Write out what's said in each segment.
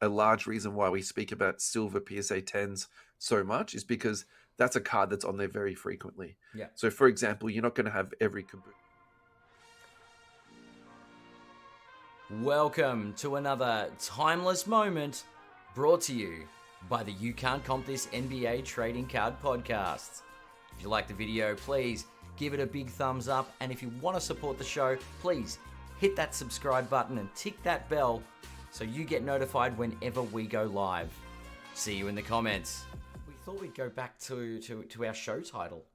a large reason why we speak about silver PSA 10s so much is because that's a card that's on there very frequently. Yeah. So, for example, you're not going to have every Kaboom. Welcome to another timeless moment brought to you by the You Can't Comp This NBA Trading Card Podcast. If you like the video, please give it a big thumbs up. And if you want to support the show, please hit that subscribe button and tick that bell so you get notified whenever we go live. See you in the comments. We thought we'd go back to our show title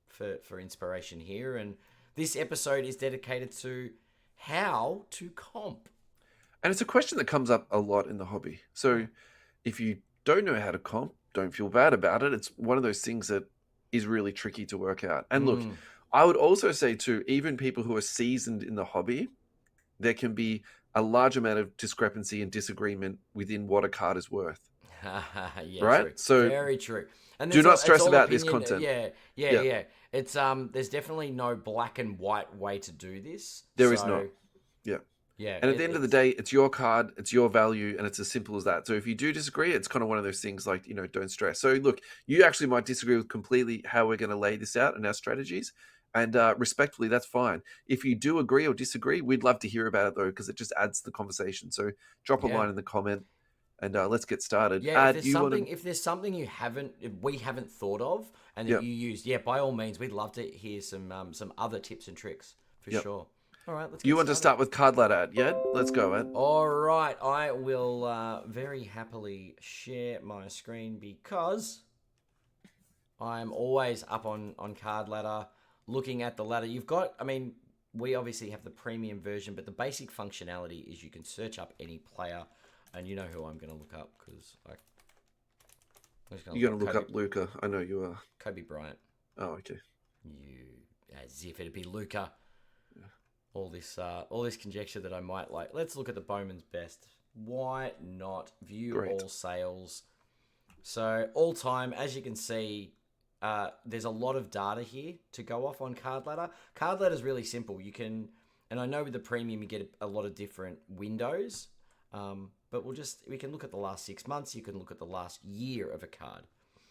for inspiration here. And this episode is dedicated to how to comp. And it's a question that comes up a lot in the hobby. So if you don't know how to comp, don't feel bad about it. It's one of those things that is really tricky to work out. And look, I would also say too, even people who are seasoned in the hobby, there can be a large amount of discrepancy and disagreement within what a card is worth. Yeah, right? True. So very true. And do not it's stress all about this opinion. content. Yeah. It's there's definitely no black and white way to do this. There is not. Yeah. Yeah. And at the end of the day, it's your card, it's your value, and it's as simple as that. So if you do disagree, it's kind of one of those things like, don't stress. So look, you actually might disagree with completely how we're going to lay this out and our strategies. And respectfully, that's fine. If you do agree or disagree, we'd love to hear about it, though, because it just adds to the conversation. So drop a line in the comment, and let's get started. Yeah, if there's something we haven't thought of, and that you use, by all means, we'd love to hear some other tips and tricks for sure. All right, let's get You want to start with card ladder ad, yeah? Let's go, Ed. All right, I will very happily share my screen because I'm always up on card ladder, looking at the ladder. We obviously have the premium version, but the basic functionality is you can search up any player, and you know who I'm going to look up because you're going to look up Luka. I know you are. Kobe Bryant. Oh, okay. As if it'd be Luka. All this conjecture that I might like. Let's look at the Bowman's best. Why not view all sales? So all time, as you can see, there's a lot of data here to go off on Card Ladder. Card Ladder is really simple. You can, and I know with the premium you get a lot of different windows, but we can look at the last 6 months. You can look at the last year of a card.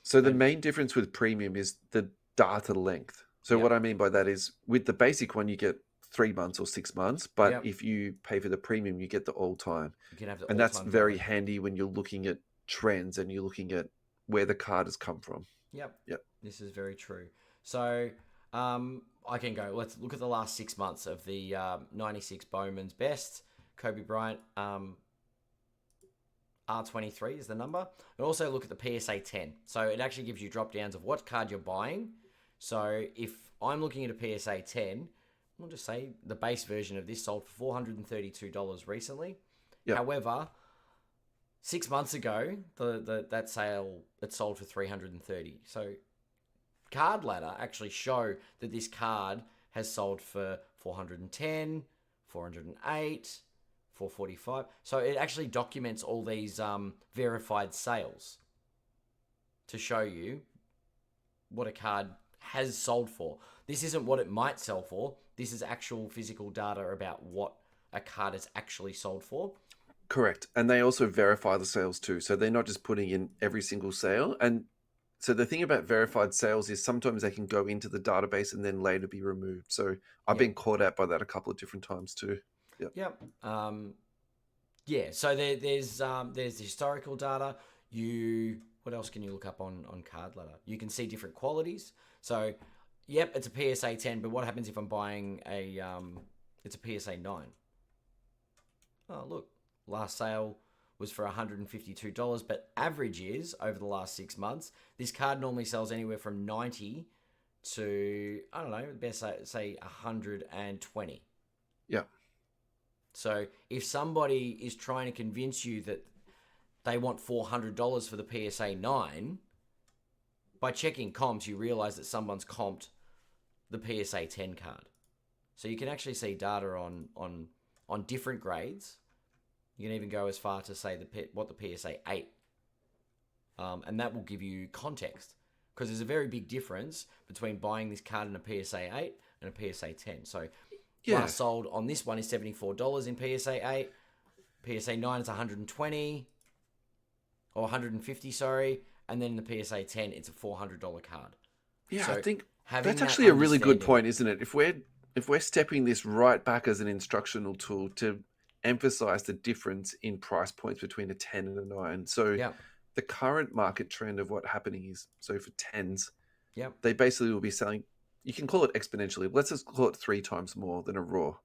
So the main difference with premium is the data length. So what I mean by that is with the basic one, you get 3 months or 6 months, but if you pay for the premium, you get the all time. You can have the and that's very handy when you're looking at trends and you're looking at where the card has come from. Yep. This is very true. So I can go. Let's look at the last 6 months of the 96 Bowman's best. Kobe Bryant, R23 is the number. And also look at the PSA 10. So it actually gives you drop downs of what card you're buying. So if I'm looking at a PSA 10, we'll just say the base version of this sold for $432 recently. Yep. However, 6 months ago, that sale, it sold for $330. So Card Ladder actually show that this card has sold for $410, $408, $445. So it actually documents all these verified sales to show you what a card has sold for. This isn't what it might sell for. This is actual physical data about what a card has actually sold for. Correct. And they also verify the sales too. So they're not just putting in every single sale. And so the thing about verified sales is sometimes they can go into the database and then later be removed. So I've been caught out by that a couple of different times too. Yep. So there's the historical data. What else can you look up on Card Ladder? You can see different qualities. So, it's a PSA 10, but what happens if I'm buying it's a PSA 9? Oh, look, last sale was for $152, but average is, over the last 6 months, this card normally sells anywhere from 90 to, I don't know, best say 120. Yeah. So if somebody is trying to convince you that they want $400 for the PSA 9, by checking comps, you realize that someone's comped the PSA 10 card. So you can actually see data on different grades. You can even go as far to say what the PSA 8. And that will give you context. Because there's a very big difference between buying this card in a PSA 8 and a PSA 10. So last sold on this one is $74 in PSA 8. PSA 9 is 120 or 150, sorry, and then the PSA 10 it's a $400 card. Yeah, I So think having that's that actually a really good understanding, point, isn't it? If we're stepping this right back as an instructional tool to emphasize the difference in price points between a 10 and a 9. So yeah, the current market trend of what happening is, so for 10s, yeah. they basically will be selling, you can call it exponentially. Let's just call it 3 times more than a raw.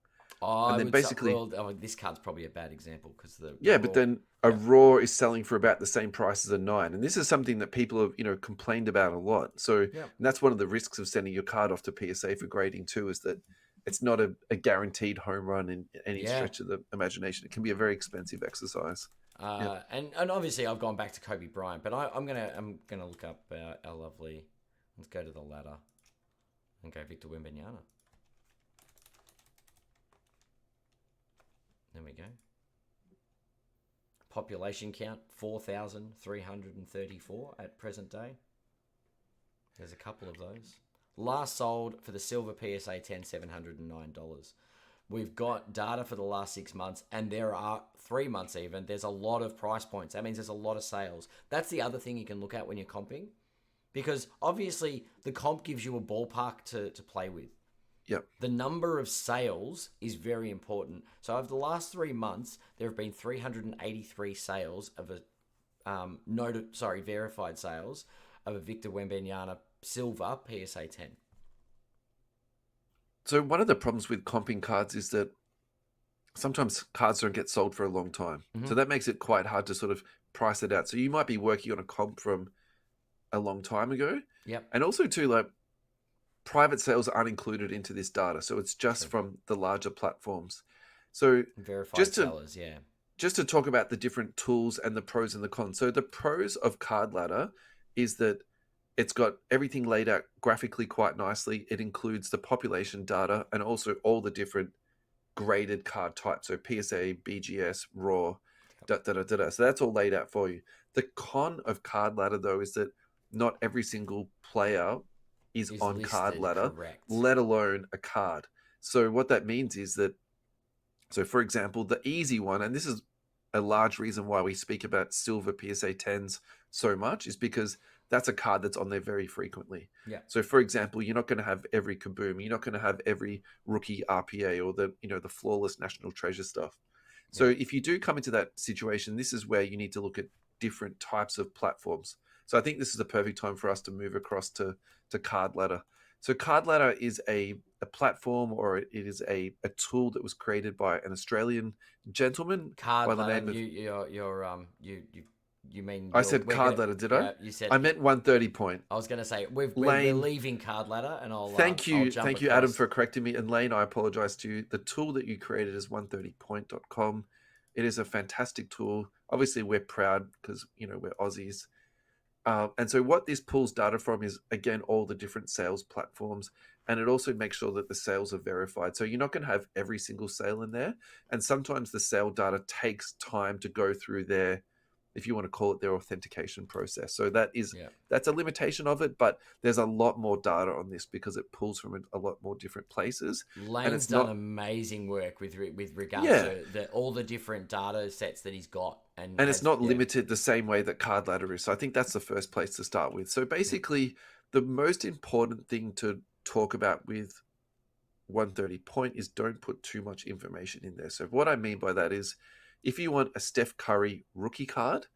Oh, And I then would say, basically, well, this card's probably a bad example because the yeah, but raw, then a yeah, raw is selling for about the same price as a 9. And this is something that people have, complained about a lot. So yeah, and that's one of the risks of sending your card off to PSA for grading too, is that it's not a guaranteed home run in any yeah. stretch of the imagination. It can be a very expensive exercise. Yep. And obviously I've gone back to Kobe Bryant, but I'm gonna look up our lovely. Let's go to the ladder and go Victor Wembanyama. There we go. Population count 4,334 at present day. There's a couple of those. Last sold for the silver PSA 10, $709. We've got data for the last 6 months, and there are 3 months even. There's a lot of price points. That means there's a lot of sales. That's the other thing you can look at when you're comping, because obviously the comp gives you a ballpark to play with. Yep. The number of sales is very important. So over the last 3 months, there have been 383 sales of a verified sales of a Victor Wembanyama silver PSA 10. So one of the problems with comping cards is that sometimes cards don't get sold for a long time. So that makes it quite hard to sort of price it out. So you might be working on a comp from a long time ago. Yep. And also too, like, private sales aren't included into this data. So it's just from the larger platforms. So Verified just to sellers, yeah. just to talk about the different tools and the pros and the cons. So the pros of Card Ladder is that it's got everything laid out graphically quite nicely. It includes the population data and also all the different graded card types. So PSA, BGS, RAW, So that's all laid out for you. The con of Card Ladder, though, is that not every single player is on Card listed, Ladder, correct. let alone a card. So what that means is that, so for example, the easy one, and this is a large reason why we speak about silver PSA 10s so much, is because that's a card that's on there very frequently. Yeah. So for example, you're not going to have every Kaboom, you're not going to have every rookie RPA or the flawless national treasure stuff. So if you do come into that situation, this is where you need to look at different types of platforms. So I think this is the perfect time for us to move across to Card Ladder. So Card Ladder is a platform, or it is a tool that was created by an Australian gentleman Card by the ladder. name of. You mean I said Card Ladder, did I? Yeah, you said. I meant 130 point. I was gonna say we're Lane, leaving Card Ladder, and I'll thank I'll you, jump thank you, across. Adam, for correcting me. And Lane, I apologize to you. The tool that you created is 130point.com. It is a fantastic tool. Obviously, we're proud because we're Aussies. And so what this pulls data from is, again, all the different sales platforms. And it also makes sure that the sales are verified. So you're not going to have every single sale in there. And sometimes the sale data takes time to go through their, if you want to call it, their authentication process. So that's a limitation of it. But there's a lot more data on this because it pulls from a lot more different places. Lane's done amazing work with regards to all the different data sets that he's got. And it's not limited the same way that Card Ladder is. So I think that's the first place to start with. So basically, the most important thing to talk about with 130 point is don't put too much information in there. So what I mean by that is, if you want a Steph Curry rookie card,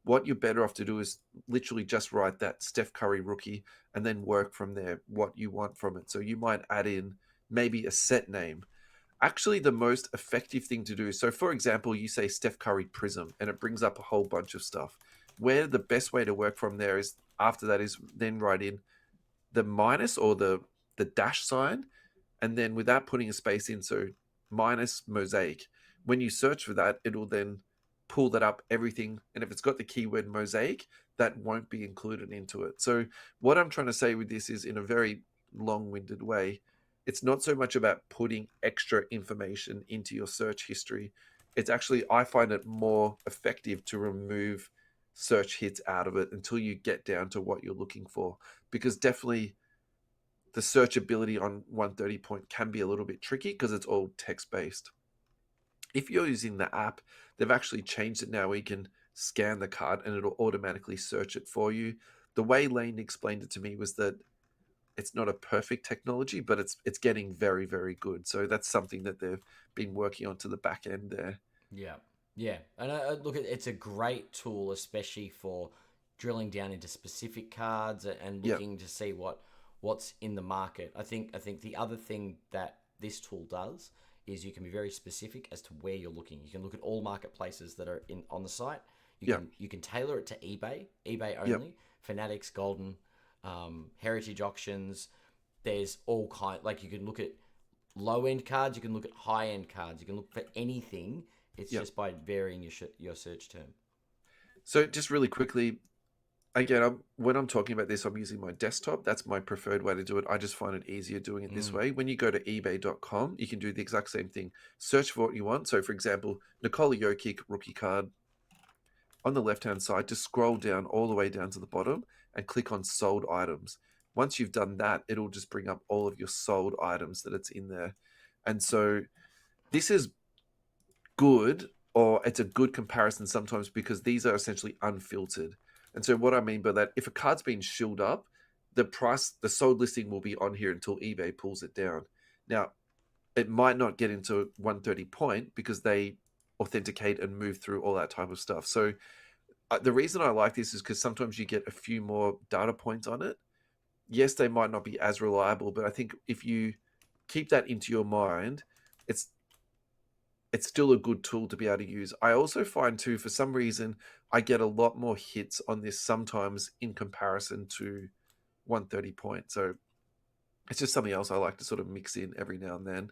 what you're better off to do is literally just write that Steph Curry rookie and then work from there what you want from it. So you might add in maybe a set name. Actually, the most effective thing to do, so for example, you say Steph Curry Prism and it brings up a whole bunch of stuff. Where the best way to work from there is, after that, is then write in the minus or the dash sign, and then without putting a space in, so minus mosaic. When you search for that, it'll then pull that up, everything, and if it's got the keyword mosaic, that won't be included into it. So what I'm trying to say with this is, in a very long-winded way, it's not so much about putting extra information into your search history. It's actually, I find it more effective to remove search hits out of it until you get down to what you're looking for, because definitely the searchability on 130 point can be a little bit tricky because it's all text based. If you're using the app, they've actually changed it now where you can scan the card and it'll automatically search it for you. The way Lane explained it to me was that it's not a perfect technology, but it's getting very, very good. So that's something that they've been working on to the back end there. Yeah, yeah, and look, it's a great tool, especially for drilling down into specific cards and Yeah, looking to see what's in the market. I think the other thing that this tool does is you can be very specific as to where you're looking. You can look at all marketplaces that are in on the site. You yeah, can tailor it to eBay yeah. only, Fanatics, Golden, Heritage Auctions. There's all like you can look at low end cards, you can look at high end cards, you can look for anything. It's Yeah. just by varying your search term. So just really quickly, again, when I'm talking about this, I'm using my desktop. That's my preferred way to do it. I just find it easier doing it this Mm. way. When you go to ebay.com, you can do the exact same thing. Search for what you want. So, for example, Nikola Jokic rookie card on the left-hand side, just scroll down all the way down to the bottom and click on sold items. Once you've done that, it'll just bring up all of your sold items that it's in there. And so this is good, or it's a good comparison sometimes because these are essentially unfiltered. And so what I mean by that, if a card's been shilled up, the price, the sold listing will be on here until eBay pulls it down. Now, it might not get into 130 point because they authenticate and move through all that type of stuff. So the reason I like this is because sometimes you get a few more data points on it. Yes, they might not be as reliable, but I think if you keep that into your mind, it's it's still a good tool to be able to use. I also find too, for some reason, I get a lot more hits on this sometimes in comparison to 130 point. So it's just something else I like to sort of mix in every now and then.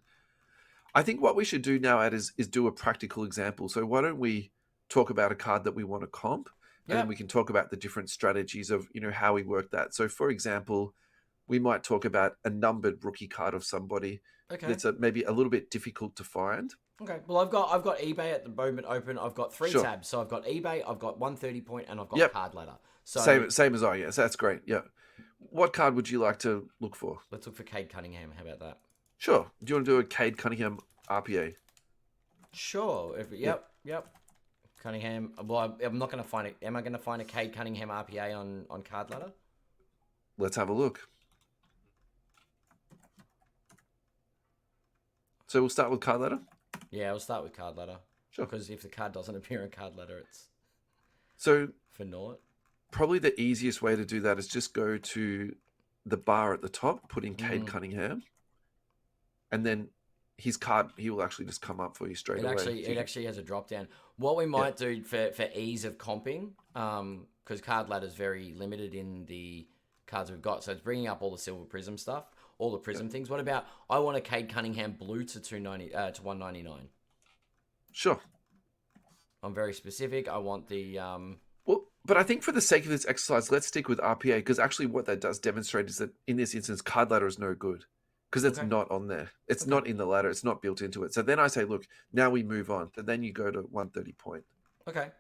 I think what we should do now, Ed, is do a practical example. So why don't we talk about a card that we want to comp, and then Yep. we can talk about the different strategies of how we work that. So for example, we might talk about a numbered rookie card of somebody Okay. that's maybe a little bit difficult to find. Okay. Well, I've got eBay at the moment open. I've got three Sure. tabs. So I've got eBay, I've got 130 point, and I've got Yep. Card Ladder. So Same as I. Yes, that's great. Yeah. What card would you like to look for? let's look for Cade Cunningham. How about that? Sure. Do you want to do a Cade Cunningham RPA? Sure. Yeah. Yep. Cunningham. Well, I'm not going to find it. Am I going to find a Cade Cunningham RPA on Card Ladder? Let's have a look. So we'll start with card ladder. Yeah, we'll start with Card Ladder. Sure. Because if the card doesn't appear in Card Ladder, it's So for naught. probably the easiest way to do that is just go to the bar at the top, put in Cade Mm. Cunningham, and then his card, he will actually just come up for you straight away. It actually has a drop down. What we might do for ease of comping, because Card Ladder is very limited in the cards we've got, so it's bringing up all the Silver Prism stuff, all the Prism things. What about I want a Cade Cunningham blue to 290 to 199. Sure. I'm very specific. I want the Well, but I think for the sake of this exercise, let's stick with RPA because actually what that does demonstrate is that in this instance, card ladder is no good because it's Okay. not on there. It's Okay. not in the ladder. It's not built into it. So then I say, look, now we move on. And then you go to 130 point, Okay.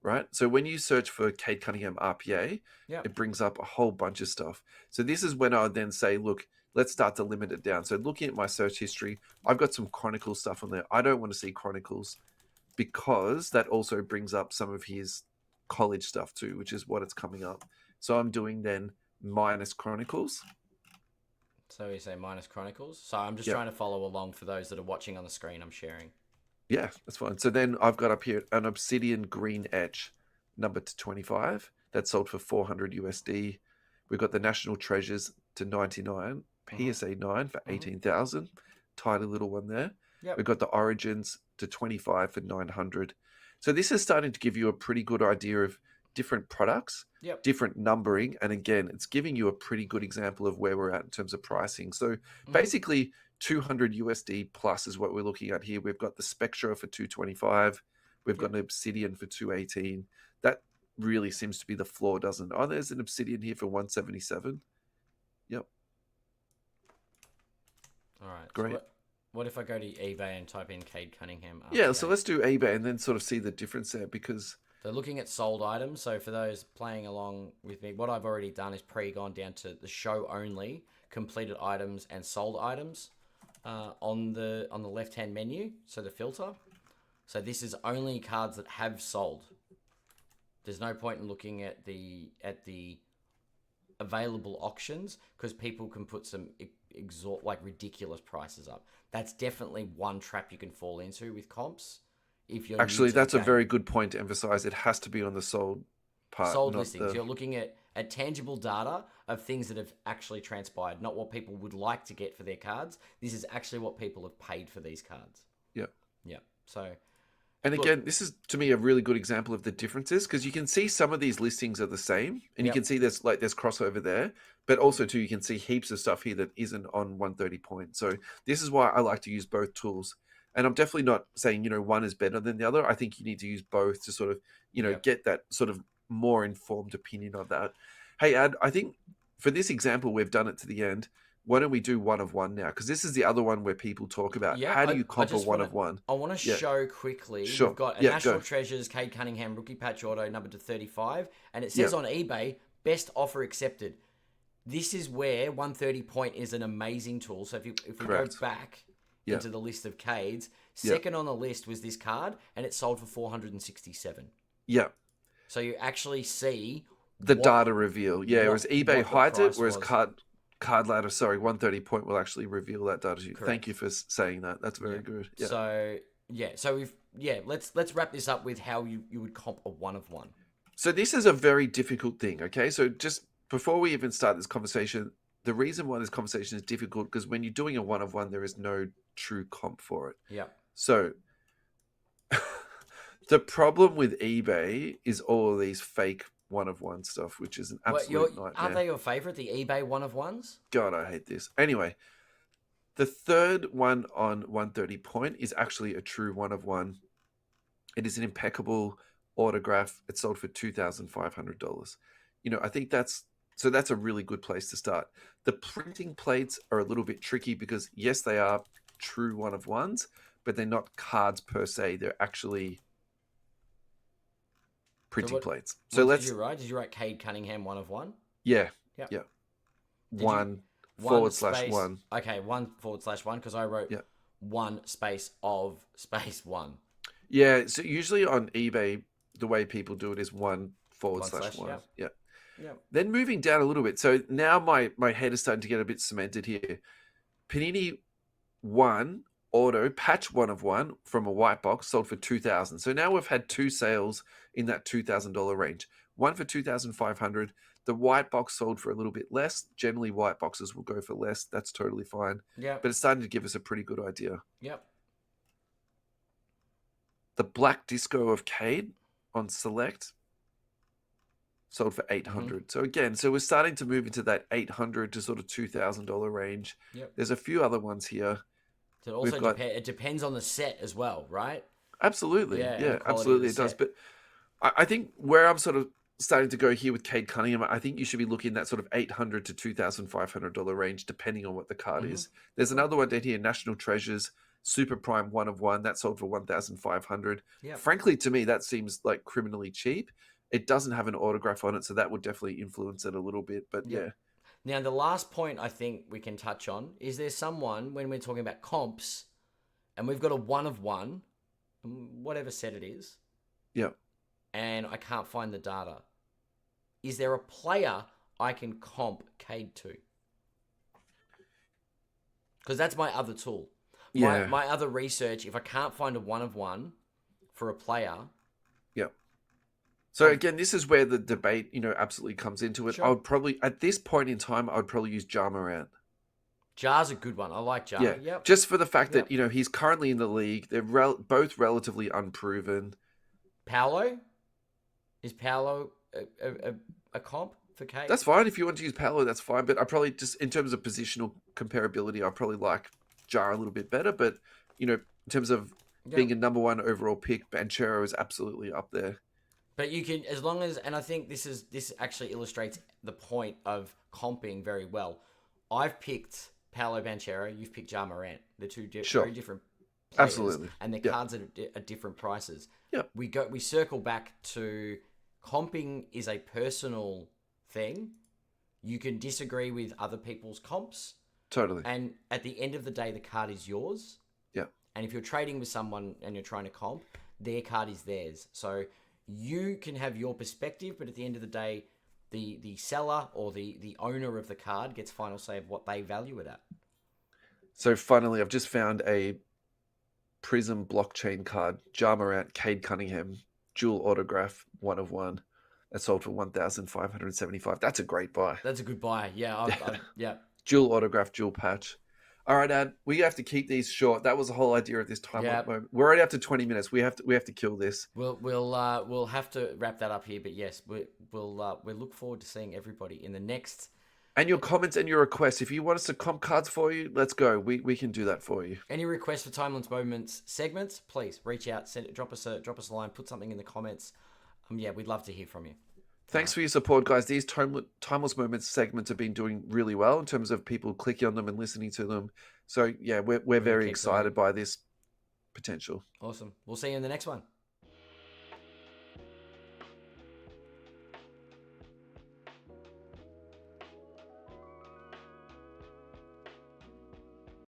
right? So when you search for Cade Cunningham RPA, Yeah. it brings up a whole bunch of stuff. So this is when I would then say, look, let's start to limit it down. So looking at my search history, I've got some Chronicles stuff on there. I don't want to see Chronicles because that also brings up some of his college stuff too, which is what it's coming up. So I'm doing then minus Chronicles. So you say minus Chronicles. So I'm just Yep. trying to follow along for those that are watching on the screen. I'm sharing. Yeah, that's fine. So then I've got up here an Obsidian Green Etch, number to 25. That sold for 400 USD. We've got the National Treasures to 99, PSA 9 for 18,000. Tiny little one there. Yep. We've got the Origins to 25 for 900. So this is starting to give you a pretty good idea of different products, Yep. different numbering, and again, it's giving you a pretty good example of where we're at in terms of pricing. So basically 200 USD plus is what we're looking at here. We've got the Spectra for 225. We've got an Obsidian for 218. That really seems to be the floor, doesn't it? Oh, there's an Obsidian here for 177. Yep. All right. Great. So what if I go to eBay and type in Cade Cunningham? Yeah, so RPA? let's do eBay and then sort of see the difference there because So looking at sold items. So for those playing along with me, what I've already done is gone down to the show only, completed items and sold items on the left hand menu. So the filter. So this is only cards that have sold. There's no point in looking at the available auctions because people can put some ridiculous prices up. That's definitely one trap you can fall into with comps if you're new Actually, to the that's a game. very good point to emphasize. It has to be on the sold part, Sold not listings. the. You're looking at tangible data of things that have actually transpired, not what people would like to get for their cards. This is actually what people have paid for these cards. Yeah. Yeah. So, And look, again, this is to me a really good example of the differences because you can see some of these listings are the same, and you Yep. can see there's crossover there, but also too you can see heaps of stuff here that isn't on 130 point. So this is why I like to use both tools. And I'm definitely not saying one is better than the other. I think you need to use both to sort of Yep. get that sort of more informed opinion of that. Hey, Ad, I think for this example we've done it to the end. Why don't we do one of one now? Because this is the other one where people talk about yeah, how do you I comp a just one want of one. I want to Yeah, show quickly. sure. We've got a Yeah, National go. Treasures Cade Cunningham rookie patch auto numbered to 35, and it Yeah, says on eBay best offer accepted. This is where 130 point is an amazing tool. So if we go correct. back Yeah, into the list of Cades, yeah, second on the list was this card, and it sold for 467. yeah. So you actually see The what data reveal. Yeah, whereas eBay what the hides it, price whereas was. card ladder, sorry, 130 point will actually reveal that data to you. Thank you Correct. for saying that. That's very Yeah. good. Yeah. So let's wrap this up with how you would comp a one of one. So this is a very difficult thing, okay? So just before we even start this conversation, the reason why this conversation is difficult because when you're doing a one of one, there is no true comp for it. Yeah. So the problem with eBay is all of these fake one of one stuff, which is an absolute Aren't nightmare. they your favorite? The eBay one of ones. God, I hate this. Anyway, the third one on 130 point is actually a true one of one. It is an impeccable autograph. It's sold for $2,500. I think that's a really good place to start. The printing plates are a little bit tricky because yes, they are true one of ones, but they're not cards per se. They're actually printing plates. So What let's did you write? Did you write Cade Cunningham one of one? yeah, Yeah. yeah. Did you- One One / space. one. Okay, 1/1 because I wrote Yeah. one space of space one. Yeah, so usually on eBay, the way people do it is 1 / 1. Yeah. Yeah. Yeah. Then moving down a little bit. So now my head is starting to get a bit cemented here. Panini 1 auto patch one of one from a white box sold for $2,000. So now we've had two sales in that $2,000 range. One for $2,500. The white box sold for a little bit less. Generally, white boxes will go for less. That's totally fine. Yeah. But it's starting to give us a pretty good idea. Yep. The Black Disco of Cade on Select sold for $800. So again, we're starting to move into that $800 to sort of $2,000 range. Yep. There's a few other ones here. So it also it depends on the set as well, right? Absolutely. Yeah, and the Yeah, quality of absolutely the it does. set. But I think where I'm sort of starting to go here with Cade Cunningham, I think you should be looking at that sort of $800 to $2,500 range, depending on what the card is. There's another one down here, National Treasures, Super Prime one of one, that sold for $1,500. Yep. Frankly, to me, that seems like criminally cheap. It doesn't have an autograph on it, so that would definitely influence it a little bit. But Yep. yeah. Now, the last point I think we can touch on is there someone, when we're talking about comps, and we've got a one of one, whatever set it is, Yeah. and I can't find the data. Is there a player I can comp Cade to? Because that's my other tool. Yeah. My other research, if I can't find a one of one for a player. Yeah. So again, this is where the debate, absolutely comes into it. Sure. I would probably, at this point in time, I would probably use Ja Morant. Ja's a good one. I like Ja. Yeah, Yep. just for the fact that he's currently in the league. They're both relatively unproven. Paolo? Is Paolo a comp for Cade? That's fine if you want to use Paolo. That's fine. But I probably just in terms of positional comparability, I probably like Ja a little bit better. But in terms of being a number one overall pick, Banchero is absolutely up there. But you can, as long as, and I think this actually illustrates the point of comping very well. I've picked Paolo Banchero. You've picked Ja Morant. They're two very different players, Absolutely, and their cards are at different prices. Yeah, we circle back to comping is a personal thing. You can disagree with other people's comps. totally. And at the end of the day, the card is yours. Yeah. And if you're trading with someone and you're trying to comp, their card is theirs. So you can have your perspective, but at the end of the day, the seller or the owner of the card gets final say of what they value it at. So finally, I've just found a Prism blockchain card, Ja Morant, Cade Cunningham, dual autograph, 1 of 1. That sold for 1,575. That's a great buy. That's a good buy. Yeah, yeah. Dual autograph, dual patch. All right, Ad, we have to keep these short. That was the whole idea of this time moment. We're already up to 20 minutes. We have to kill this. We'll have to wrap that up here. But yes, we'll look forward to seeing everybody in the next. And your comments and your requests. If you want us to comp cards for you, let's go. We can do that for you. Any requests for Timeless Moments segments, please reach out, drop us a line, put something in the comments. Yeah, we'd love to hear from you. Thanks for your support, guys. These Timeless Moments segments have been doing really well in terms of people clicking on them and listening to them. So yeah, we're very excited by this potential. Awesome. We'll see you in the next one.